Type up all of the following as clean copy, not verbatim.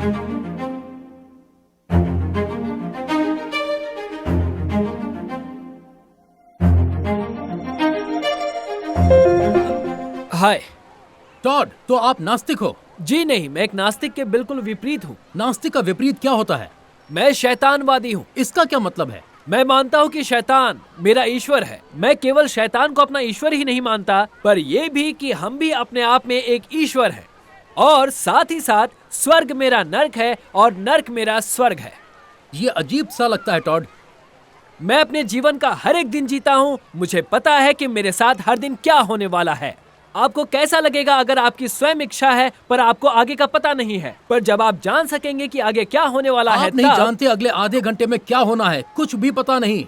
हाय। Tod, तो आप नास्तिक हो? जी नहीं, मैं एक नास्तिक के बिल्कुल विपरीत हूँ। नास्तिक का विपरीत क्या होता है? मैं शैतानवादी हूँ। इसका क्या मतलब है? मैं मानता हूँ कि शैतान मेरा ईश्वर है। मैं केवल शैतान को अपना ईश्वर ही नहीं मानता, पर यह भी कि हम भी अपने आप में एक ईश्वर है, और साथ ही साथ स्वर्ग मेरा नर्क है और नर्क मेरा स्वर्ग है। ये अजीब सा लगता है टॉड। मैं अपने जीवन का हर एक दिन जीता हूँ। मुझे पता है कि मेरे साथ हर दिन क्या होने वाला है। आपको कैसा लगेगा अगर आपकी स्वयं इच्छा है पर आपको आगे का पता नहीं है? पर जब आप जान सकेंगे कि आगे क्या होने वाला है, आप नहीं जानते अगले आधे घंटे में क्या होना है, कुछ भी पता नहीं।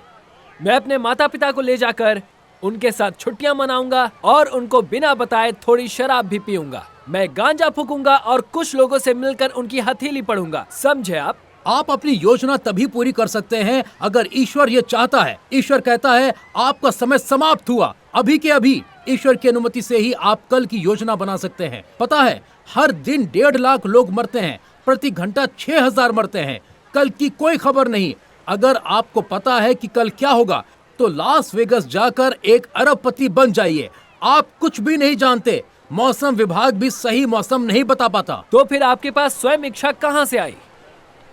मैं अपने माता पिता को ले जाकर उनके साथ छुट्टियां मनाऊंगा और उनको बिना बताए थोड़ी शराब भी पीऊंगा। मैं गांजा फूकूंगा और कुछ लोगों से मिलकर उनकी हथेली पढ़ूंगा। समझे आप? आप अपनी योजना तभी पूरी कर सकते हैं अगर ईश्वर ये चाहता है। ईश्वर कहता है आपका समय समाप्त हुआ, अभी के अभी। ईश्वर की अनुमति से ही आप कल की योजना बना सकते हैं। पता है, हर दिन 1.5 लाख लोग मरते हैं, प्रति घंटा 6000 मरते हैं। कल की कोई खबर नहीं। अगर आपको पता है कि कल क्या होगा तो लास वेगस जाकर एक अरबपति बन जाइए। आप कुछ भी नहीं जानते। मौसम विभाग भी सही मौसम नहीं बता पाता। तो फिर आपके पास स्वयं इच्छा कहाँ से आई?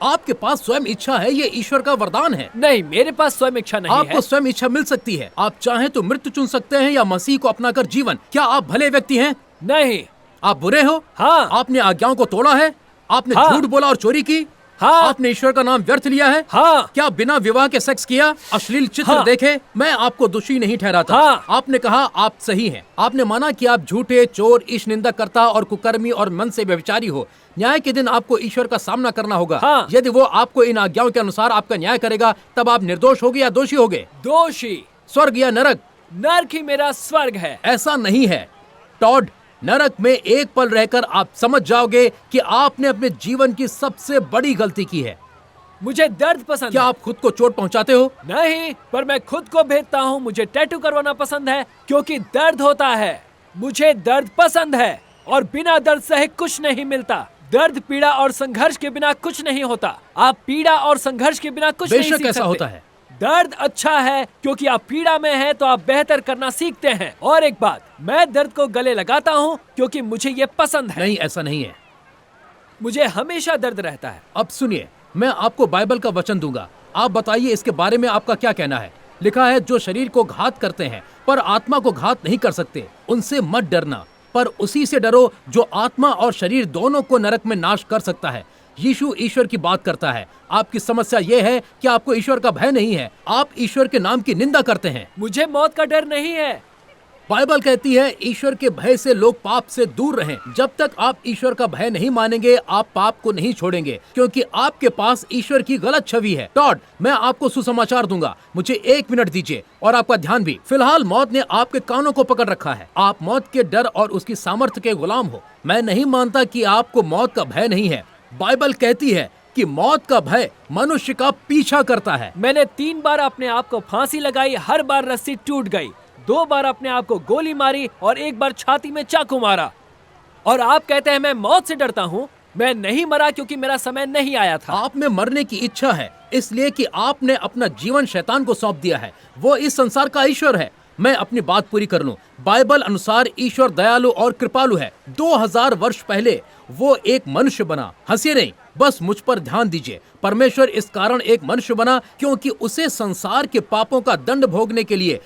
आपके पास स्वयं इच्छा है, ये ईश्वर का वरदान है। नहीं, मेरे पास स्वयं इच्छा नहीं है। आपको स्वयं इच्छा मिल सकती है। आप चाहें तो मृत्यु चुन सकते हैं या मसीह को अपनाकर जीवन। क्या आप भले व्यक्ति हैं? नहीं। आप बुरे हो? हाँ। आपने आज्ञाओं को तोड़ा है? आपने हाँ। झूठ बोला और चोरी की? हाँ। आपने ईश्वर का नाम व्यर्थ लिया है? हाँ। क्या बिना विवाह के सेक्स किया? अश्लील चित्र हाँ। देखे? मैं आपको दोषी नहीं ठहराता। हाँ। आपने कहा आप सही हैं। आपने माना कि आप झूठे, चोर, ईश निंदकर्ता और कुकर्मी और मन से व्यभिचारी हो। न्याय के दिन आपको ईश्वर का सामना करना होगा। हाँ। यदि वो आपको इन आज्ञाओं के अनुसार आपका न्याय करेगा तब आप निर्दोष होगे या दोषी होगे? दोषी। स्वर्ग या नरक? नरक ही मेरा स्वर्ग है। ऐसा नहीं है टॉड। नरक में एक पल रहकर आप समझ जाओगे कि आपने अपने जीवन की सबसे बड़ी गलती की है। मुझे दर्द पसंद क्या है। आप खुद को चोट पहुंचाते हो? नहीं, पर मैं खुद को भेदता हूँ। मुझे टैटू करवाना पसंद है क्योंकि दर्द होता है। मुझे दर्द पसंद है और बिना दर्द सहे कुछ नहीं मिलता। दर्द, पीड़ा और संघर्ष के बिना कुछ नहीं होता। आप पीड़ा और संघर्ष के बिना कुछ नहीं सीख सकते। बेशक ऐसा होता है। दर्द अच्छा है क्योंकि आप पीड़ा में हैं तो आप बेहतर करना सीखते हैं। और एक बात, मैं दर्द को गले लगाता हूँ क्योंकि मुझे ये पसंद है। नहीं, ऐसा नहीं है। मुझे हमेशा दर्द रहता है। अब सुनिए, मैं आपको बाइबल का वचन दूंगा। आप बताइए इसके बारे में आपका क्या कहना है। लिखा है, जो शरीर को घात करते हैं पर आत्मा को घात नहीं कर सकते, उनसे मत डरना, पर उसी से डरो जो आत्मा और शरीर दोनों को नरक में नाश कर सकता है। यीशु ईश्वर की बात करता है। आपकी समस्या यह है कि आपको ईश्वर का भय नहीं है। आप ईश्वर के नाम की निंदा करते हैं। मुझे मौत का डर नहीं है। बाइबल कहती है ईश्वर के भय से लोग पाप से दूर रहें। जब तक आप ईश्वर का भय नहीं मानेंगे आप पाप को नहीं छोड़ेंगे, क्योंकि आपके पास ईश्वर की गलत छवि है। टॉड, मैं आपको सुसमाचार दूंगा। मुझे 1 मिनट दीजिए और आपका ध्यान भी। फिलहाल मौत ने आपके कानों को पकड़ रखा है। आप मौत के डर और उसकी सामर्थ्य के गुलाम हो। मैं नहीं मानता कि आपको मौत का भय नहीं है। बाइबल कहती है कि मौत का भय मनुष्य का पीछा करता है। मैंने 3 बार अपने आप को फांसी लगाई, हर बार रस्सी टूट गई। 2 बार अपने आप को गोली मारी और 1 बार छाती में चाकू मारा। और आप कहते हैं मैं मौत से डरता हूँ? मैं नहीं मरा क्योंकि मेरा समय नहीं आया था। आप में मरने की इच्छा है इसलिए कि आपने अपना जीवन शैतान को सौंप दिया है। वो इस संसार का ईश्वर है। मैं अपनी बात पूरी कर लूं। बाइबल अनुसार ईश्वर दयालु और कृपालु है। 2000 वर्ष पहले वो एक मनुष्य बना। हंसिए नहीं, बस मुझ पर ध्यान दीजिए। परमेश्वर इस कारण एक मनुष्य बना क्योंकि उसे संसार के पापों का दंड भोगने के लिए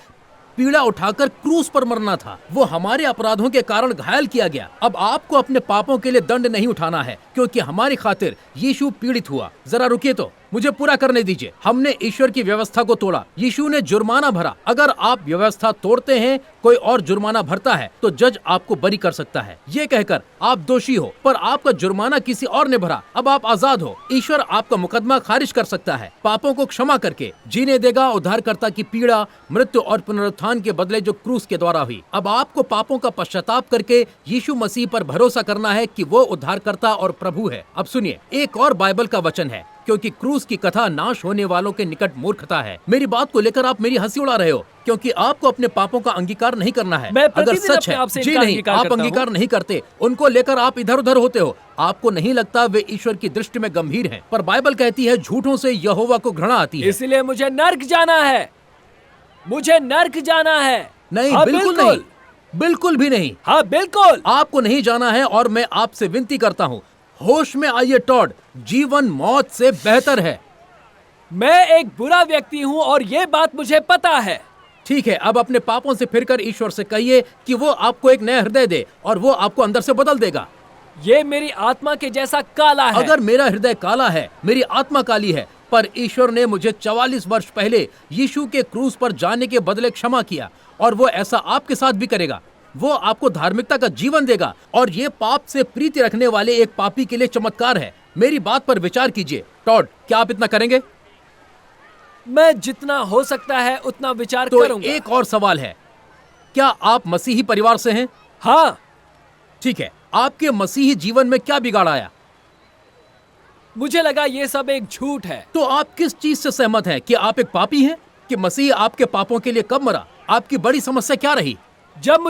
पीड़ा उठाकर क्रूस पर मरना था। वो हमारे अपराधों के कारण घायल किया गया। अब आपको अपने पापों के लिए दंड नहीं उठाना है क्योंकि हमारी खातिर यीशु पीड़ित हुआ। जरा रुकिए तो मुझे पूरा करने दीजिए। हमने ईश्वर की व्यवस्था को तोड़ा। यीशु ने जुर्माना भरा। अगर आप व्यवस्था तोड़ते हैं, कोई और जुर्माना भरता है तो जज आपको बरी कर सकता है ये कहकर आप दोषी हो, पर आपका जुर्माना किसी और ने भरा। अब आप आजाद हो। ईश्वर आपका मुकदमा खारिज कर सकता है। पापों को क्षमा करके जीने देगा। उद्धारकर्ता की पीड़ा, मृत्यु और पुनरुत्थान के बदले जो क्रूस के द्वारा हुई। अब आपको पापों का पश्चाताप करके यीशु मसीह पर भरोसा करना है कि वो उद्धारकर्ता और प्रभु है। अब सुनिए, एक और बाइबल का वचन है, क्योंकि क्रूस की कथा नाश होने वालों के निकट मूर्खता है। मेरी बात को लेकर आप मेरी हंसी उड़ा रहे हो। क्योंकि आपको अपने पापों का अंगीकार नहीं करना है। मैं अगर प्रतिदिन सच अपने है, आप से जी इनका नहीं, अंगीकार आप करता अंगीकार हूँ। नहीं करते, उनको लेकर आप इधर उधर होते हो। आपको नहीं लगता वे ईश्वर की दृष्टि में गंभीर हैं। पर बाइबल कहती है झूठों से यहोवा को घृणा आती है। इसलिए मुझे नर्क जाना है, मुझे नर्क जाना है। नहीं, हाँ, बिल्कुल नहीं, बिल्कुल भी नहीं। हाँ बिल्कुल। आपको नहीं जाना है और मैं आपसे विनती करता हूँ, होश में आइए टॉड, जीवन मौत से बेहतर है। मैं एक बुरा व्यक्ति हूँ और ये बात मुझे पता है। ठीक है, अब अपने पापों से फिरकर ईश्वर से कहिए कि वो आपको एक नया हृदय दे और वो आपको अंदर से बदल देगा। ये मेरी आत्मा के जैसा काला है। अगर मेरा हृदय काला है, मेरी आत्मा काली है, पर ईश्वर ने मुझे 44 वर्ष पहले यीशु के क्रूस पर जाने के बदले क्षमा किया और वो ऐसा आपके साथ भी करेगा। वो आपको धार्मिकता का जीवन देगा और ये पाप से प्रीति रखने वाले एक पापी के लिए चमत्कार है। मेरी बात पर विचार कीजिए टॉड, क्या आप इतना करेंगे? मैं जितना हो सकता है उतना विचार तो करूंगा। एक और सवाल है, क्या आप मसीही परिवार से हैं? हाँ। ठीक है, आपके मसीही जीवन में क्या बिगाड़ आया? मुझे लगा ये सब एक झूठ है। तो आप किस चीज से सहमत हैं? कि आप एक पापी हैं? कि मसीह आपके पापों के लिए कब मरा? आपकी बड़ी समस्या क्या रही? जब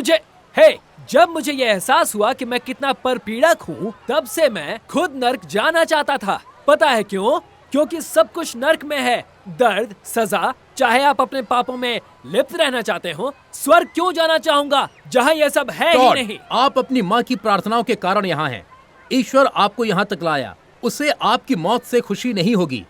मुझे ये एहसास हुआ कि मैं कितना परपीड़क हूँ, तब से मैं खुद नर्क जाना चाहता था। पता है क्यों? क्योंकि सब कुछ नर्क में है, दर्द, सजा। चाहे आप अपने पापों में लिप्त रहना चाहते हो, स्वर्ग क्यों जाना चाहूंगा जहाँ ये सब है ही नहीं। आप अपनी माँ की प्रार्थनाओं के कारण यहाँ हैं। ईश्वर आपको यहाँ तक लाया, उसे आपकी मौत से खुशी नहीं होगी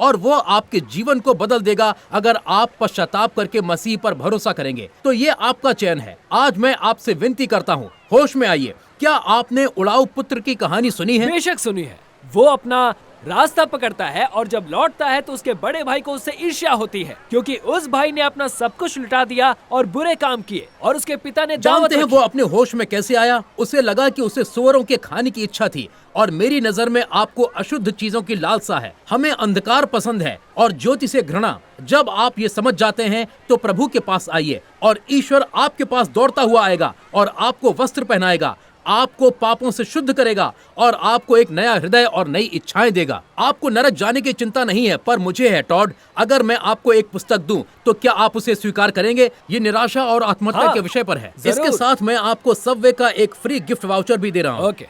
और वो आपके जीवन को बदल देगा अगर आप पश्चाताप करके मसीह पर भरोसा करेंगे। तो ये आपका चयन है। आज मैं आपसे विनती करता हूँ, होश में आइए। क्या आपने उड़ाऊ पुत्र की कहानी सुनी है? बेशक सुनी है। वो अपना रास्ता पकड़ता है और जब लौटता है तो उसके बड़े भाई को उससे ईर्ष्या होती है, क्योंकि उस भाई ने अपना सब कुछ लुटा दिया और बुरे काम किए और उसके पिता ने जानते हैं वो अपने होश में कैसे आया? उसे लगा कि उसे सूअरों के खाने की इच्छा थी और मेरी नजर में आपको अशुद्ध चीजों की लालसा है। हमें अंधकार पसंद है और ज्योति से घृणा। जब आप ये समझ जाते हैं तो प्रभु के पास आइए और ईश्वर आपके पास दौड़ता हुआ आएगा और आपको वस्त्र पहनाएगा, आपको पापों से शुद्ध करेगा और आपको एक नया हृदय और नई इच्छाएं देगा। आपको नरक जाने की चिंता नहीं है, पर मुझे है टॉड। अगर मैं आपको एक पुस्तक दूं तो क्या आप उसे स्वीकार करेंगे? ये निराशा और आत्महत्या के विषय पर है। इसके साथ मैं आपको सबवे का एक फ्री गिफ्ट वाउचर भी दे रहा हूँ। ओके।